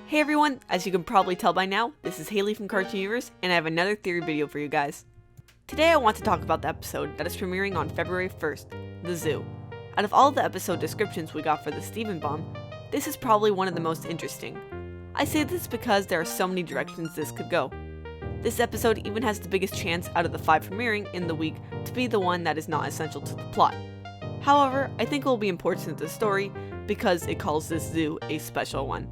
Hey everyone, as you can probably tell by now, this is Haley from Cartoon Universe, and I have another theory video for you guys. Today I want to talk about the episode that is premiering on February 1st, The Zoo. Out of all the episode descriptions we got for the Steven Bomb, this is probably one of the most interesting. I say this because there are so many directions this could go. This episode even has the biggest chance out of the 5 premiering in the week to be the one that is not essential to the plot. However, I think it will be important to the story because it calls this zoo a special one.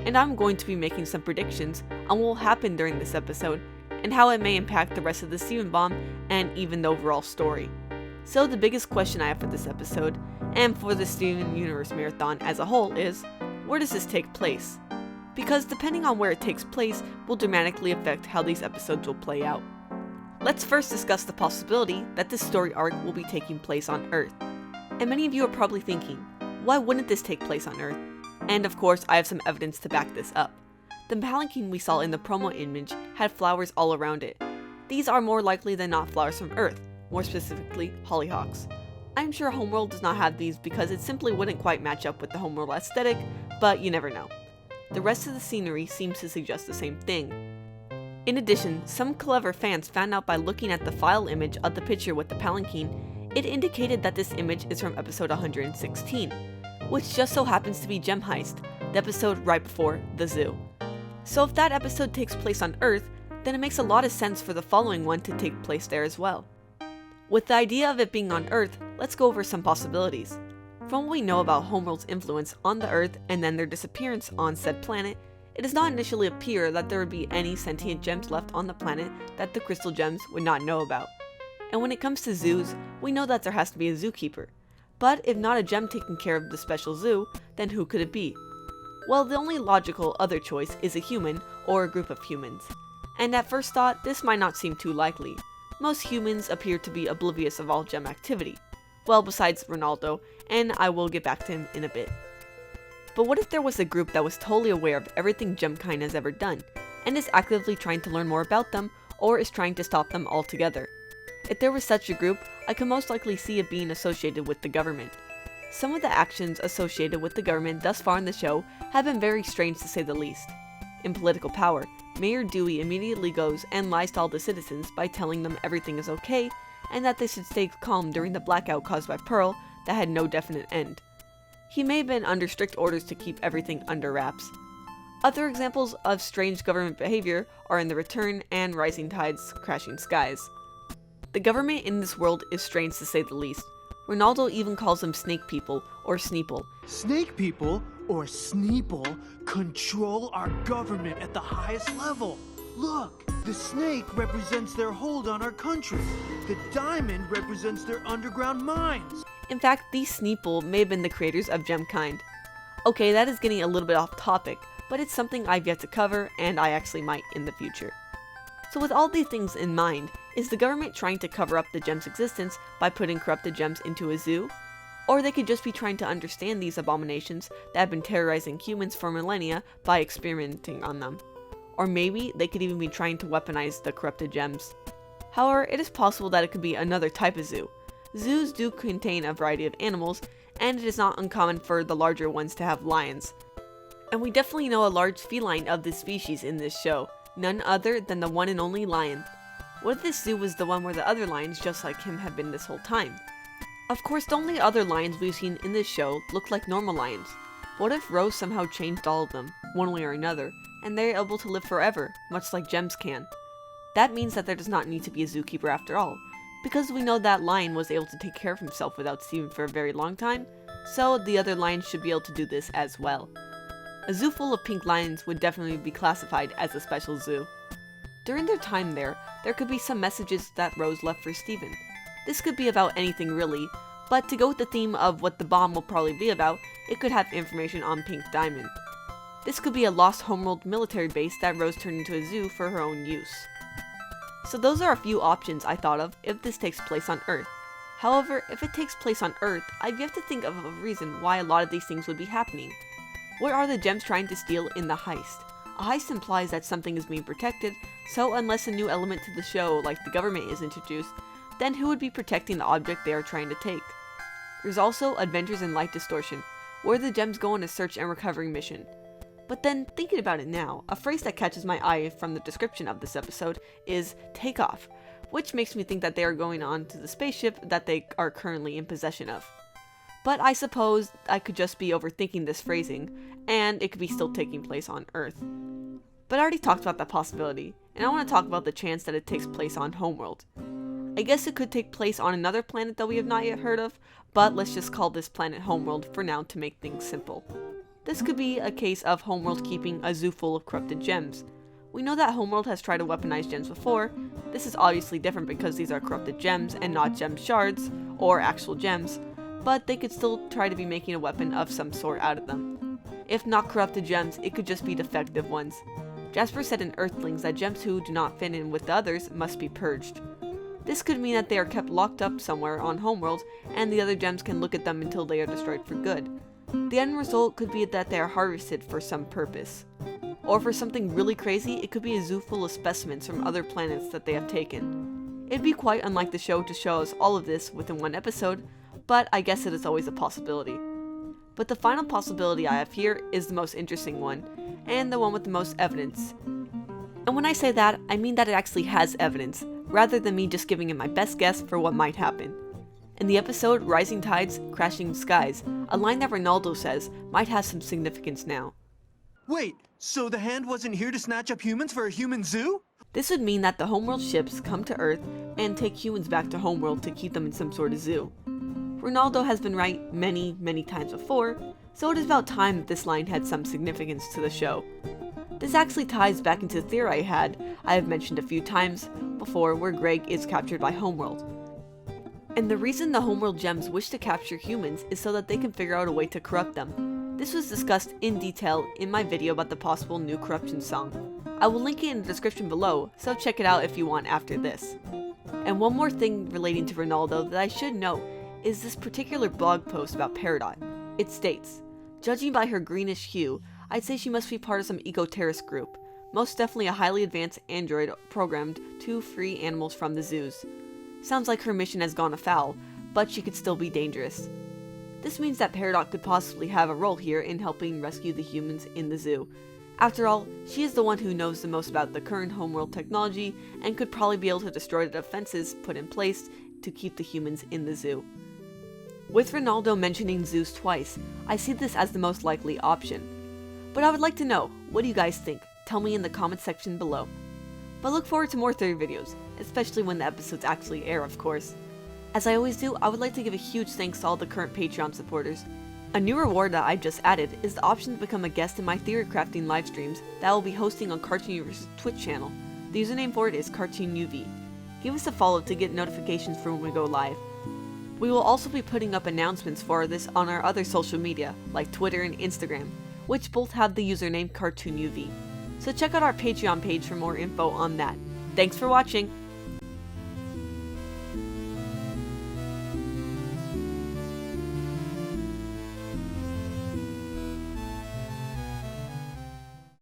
And I'm going to be making some predictions on what will happen during this episode and how it may impact the rest of the Steven Bomb and even the overall story. So the biggest question I have for this episode, and for the Steven Universe Marathon as a whole, is where does this take place? Because depending on where it takes place will dramatically affect how these episodes will play out. Let's first discuss the possibility that this story arc will be taking place on Earth. And many of you are probably thinking, why wouldn't this take place on Earth? And of course, I have some evidence to back this up. The palanquin we saw in the promo image had flowers all around it. These are more likely than not flowers from Earth, more specifically hollyhocks. I'm sure Homeworld does not have these because it simply wouldn't quite match up with the Homeworld aesthetic, but you never know. The rest of the scenery seems to suggest the same thing. In addition, some clever fans found out by looking at the file image of the picture with the palanquin, it indicated that this image is from episode 116. Which just so happens to be Gem Heist, the episode right before The Zoo. So if that episode takes place on Earth, then it makes a lot of sense for the following one to take place there as well. With the idea of it being on Earth, let's go over some possibilities. From what we know about Homeworld's influence on the Earth and then their disappearance on said planet, it does not initially appear that there would be any sentient gems left on the planet that the crystal gems would not know about. And when it comes to zoos, we know that there has to be a zookeeper. But if not a gem taking care of the special zoo, then who could it be? Well, the only logical other choice is a human or a group of humans. And at first thought, this might not seem too likely. Most humans appear to be oblivious of all gem activity. Well, besides Ronaldo, and I will get back to him in a bit. But what if there was a group that was totally aware of everything Gemkind has ever done, and is actively trying to learn more about them, or is trying to stop them altogether? If there was such a group, I could most likely see it being associated with the government. Some of the actions associated with the government thus far in the show have been very strange to say the least. In political power, Mayor Dewey immediately goes and lies to all the citizens by telling them everything is okay and that they should stay calm during the blackout caused by Pearl that had no definite end. He may have been under strict orders to keep everything under wraps. Other examples of strange government behavior are in The Return and Rising Tides, Crashing Skies. The government in this world is strange to say the least. Ronaldo even calls them snake people or Sneeple. Snake people or Sneeple control our government at the highest level. Look, the snake represents their hold on our country. The diamond represents their underground mines. In fact, these Sneeple may have been the creators of Gemkind. Okay, that is getting a little bit off topic, but it's something I've yet to cover and I actually might in the future. So with all these things in mind, is the government trying to cover up the gem's existence by putting corrupted gems into a zoo? Or they could just be trying to understand these abominations that have been terrorizing humans for millennia by experimenting on them. Or maybe they could even be trying to weaponize the corrupted gems. However, it is possible that it could be another type of zoo. Zoos do contain a variety of animals, and it is not uncommon for the larger ones to have lions. And we definitely know a large feline of this species in this show. None other than the one and only lion. What if this zoo was the one where the other lions just like him have been this whole time? Of course, the only other lions we've seen in this show look like normal lions. What if Rose somehow changed all of them, one way or another, and they're able to live forever, much like gems can? That means that there does not need to be a zookeeper after all, because we know that lion was able to take care of himself without Steven for a very long time, so the other lions should be able to do this as well. A zoo full of pink lions would definitely be classified as a special zoo. During their time there could be some messages that Rose left for Steven. This could be about anything really, but to go with the theme of what the bomb will probably be about, it could have information on Pink Diamond. This could be a lost Homeworld military base that Rose turned into a zoo for her own use. So those are a few options I thought of if this takes place on Earth. However, if it takes place on Earth, I've yet to think of a reason why a lot of these things would be happening. What are the gems trying to steal in the heist? A heist implies that something is being protected, so unless a new element to the show, like the government, is introduced, then who would be protecting the object they are trying to take? There's also Adventures in Light Distortion, where the gems go on a search and recovery mission. But then, thinking about it now, a phrase that catches my eye from the description of this episode is take off, which makes me think that they are going on to the spaceship that they are currently in possession of. But I suppose I could just be overthinking this phrasing, and it could be still taking place on Earth. But I already talked about that possibility, and I want to talk about the chance that it takes place on Homeworld. I guess it could take place on another planet that we have not yet heard of, but let's just call this planet Homeworld for now to make things simple. This could be a case of Homeworld keeping a zoo full of corrupted gems. We know that Homeworld has tried to weaponize gems before. This is obviously different because these are corrupted gems and not gem shards, or actual gems, but they could still try to be making a weapon of some sort out of them. If not corrupted gems, it could just be defective ones. Jasper said in Earthlings that gems who do not fit in with the others must be purged. This could mean that they are kept locked up somewhere on Homeworld, and the other gems can look at them until they are destroyed for good. The end result could be that they are harvested for some purpose. Or for something really crazy, it could be a zoo full of specimens from other planets that they have taken. It'd be quite unlike the show to show us all of this within one episode, but I guess it is always a possibility. But the final possibility I have here is the most interesting one, and the one with the most evidence. And when I say that, I mean that it actually has evidence, rather than me just giving it my best guess for what might happen. In the episode Rising Tides, Crashing Skies, a line that Ronaldo says might have some significance now. Wait, so the hand wasn't here to snatch up humans for a human zoo? This would mean that the Homeworld ships come to Earth and take humans back to Homeworld to keep them in some sort of zoo. Ronaldo has been right many times before, so it is about time that this line had some significance to the show. This actually ties back into the theory I have mentioned a few times before, where Greg is captured by Homeworld. And the reason the Homeworld gems wish to capture humans is so that they can figure out a way to corrupt them. This was discussed in detail in my video about the possible new corruption song. I will link it in the description below, so check it out if you want after this. And one more thing relating to Ronaldo that I should note is this particular blog post about Peridot. It states, judging by her greenish hue, I'd say she must be part of some eco-terrorist group, most definitely a highly advanced android programmed to free animals from the zoos. Sounds like her mission has gone afoul, but she could still be dangerous. This means that Peridot could possibly have a role here in helping rescue the humans in the zoo. After all, she is the one who knows the most about the current Homeworld technology and could probably be able to destroy the defenses put in place to keep the humans in the zoo. With Ronaldo mentioning zoos twice, I see this as the most likely option. But I would like to know, what do you guys think? Tell me in the comment section below. But look forward to more theory videos, especially when the episodes actually air, of course. As I always do, I would like to give a huge thanks to all the current Patreon supporters. A new reward that I've just added is the option to become a guest in my theory crafting live streams that I will be hosting on Cartoon Universe's Twitch channel. The username for it is CartoonUV. Give us a follow to get notifications for when we go live. We will also be putting up announcements for this on our other social media, like Twitter and Instagram, which both have the username CartoonUV. So check out our Patreon page for more info on that. Thanks for watching!